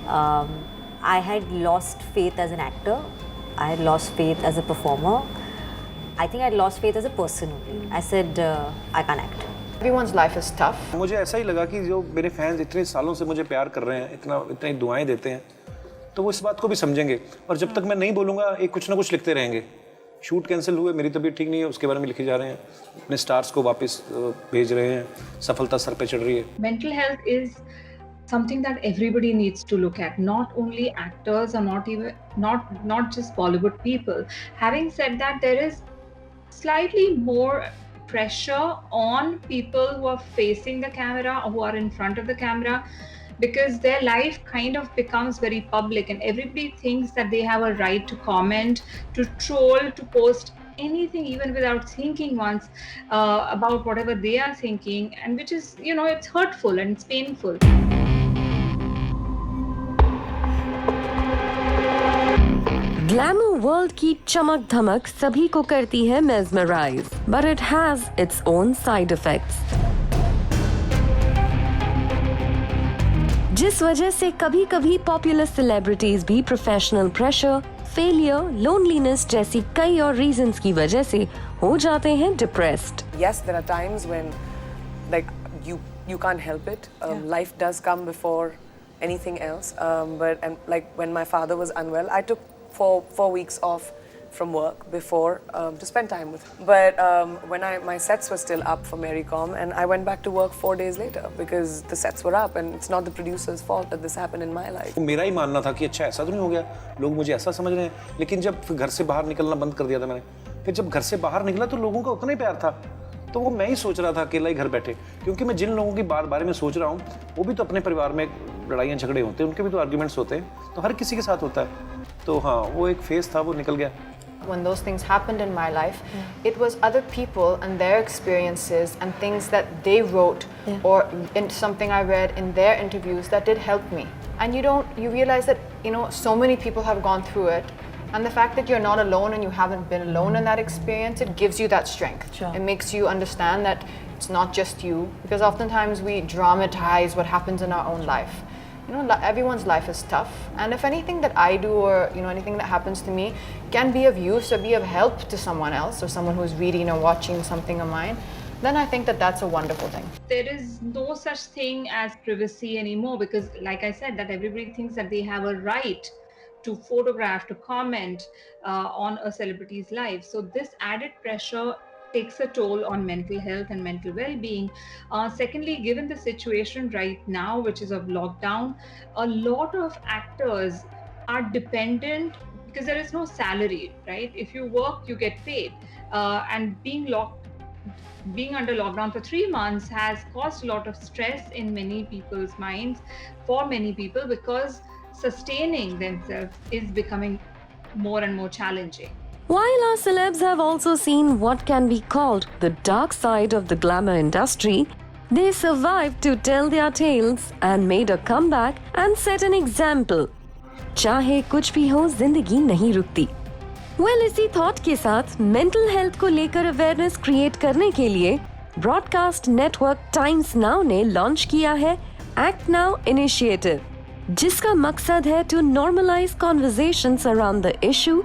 I had lost faith as an actor. I had lost faith as a performer. I think I had lost faith as a person only. I said, I can't act. Everyone's life is tough. मुझे ऐसा ही लगा कि जो मेरे fans इतने सालों से मुझे प्यार कर रहे हैं, इतनी दुआएं देते हैं, तो वो इस बात को भी समझेंगे. और जब तक मैं नहीं बोलूँगा, एक कुछ ना कुछ लिखते रहेंगे. शूट कैंसिल हुए, मेरी तबीयत ठीक नहीं है, उसके बारे में लिखे जा रहे हैं. अपने स्टार्स को वापस भेज रहे हैं. सफलता सर पे चढ़ रही है. Mental health is something that everybody needs to look at, not only actors or not just Bollywood people. Having said that, there is slightly more pressure on people who are facing the camera or who are in front of the camera, because their life kind of becomes very public and everybody thinks that they have a right to comment, to troll, to post anything even without thinking once about whatever they are thinking, and which is, it's hurtful and it's painful. Glamour world की चमक धमक सभी को करती है mesmerise, but it has its own side effects, जिस वजह से कभी कभी पॉपुलर सेलिब्रिटीज भी प्रोफेशनल प्रेशर, फेलियर, लोनलीनेस जैसी कई और रीजंस की वजह से हो जाते हैं depressed. Yes, there are times when like you can't help it. Life does come before anything else. But like when my father was unwell, I took four weeks off from work before to spend time with him. But when my sets were still up for Marycom, and I went back to work 4 days later because the sets were up, and it's not the producer's fault that this happened in my life. मेरा ही मानना था कि अच्छा ऐसा तो नहीं हो गया, लोग मुझे ऐसा समझ रहे हैं. लेकिन जब घर से बाहर निकलना बंद कर दिया था मैंने, फिर जब घर से बाहर निकला तो लोगों का उतना ही प्यार था. तो वो मैं ही सोच रहा था अकेला ही घर बैठे, क्योंकि मैं जिन लोगों की बारे में सोच रहा हूँ वो भी तो अपने परिवार में लड़ाइयाँ झगड़े होते हैं, उनके भी तो आर्ग्यूमेंट्स होते हैं, तो हर किसी के साथ होता है. तो हाँ, वो एक फेज था, वो निकल गया. When those things happened in my life, it was other people and their experiences and things that they wrote or in something I read in their interviews that did help me. And you realize that, so many people have gone through it. And the fact that you're not alone and you haven't been alone in that experience, it gives you that strength. Sure. It makes you understand that it's not just you. Because oftentimes we dramatize what happens in our own life. Everyone's life is tough. And if anything that I do or, anything that happens to me can be of use or be of help to someone else or someone who's reading or watching something of mine, then I think that that's a wonderful thing. There is no such thing as privacy anymore, because like I said, that everybody thinks that they have a right to photograph, to comment on a celebrity's life. So this added pressure takes a toll on mental health and mental well-being. Secondly, given the situation right now, which is of lockdown, a lot of actors are dependent because there is no salary, right? If you work, you get paid. And being under lockdown for 3 months has caused a lot of stress in many people's minds, for many people, because sustaining themselves is becoming more and more challenging. While our celebs have also seen what can be called the dark side of the glamour industry, they survived to tell their tales and made a comeback and set an example. चाहे कुछ भी हो, जिंदगी नहीं रुकती. Well, इसी thought के साथ मेंटल हेल्थ को लेकर अवेयरनेस क्रिएट करने के लिए ब्रॉडकास्ट नेटवर्क टाइम्स नाउ ने लॉन्च किया है एक्ट नाउ इनिशिएटिव, जिसका मकसद है to normalize conversations around the issue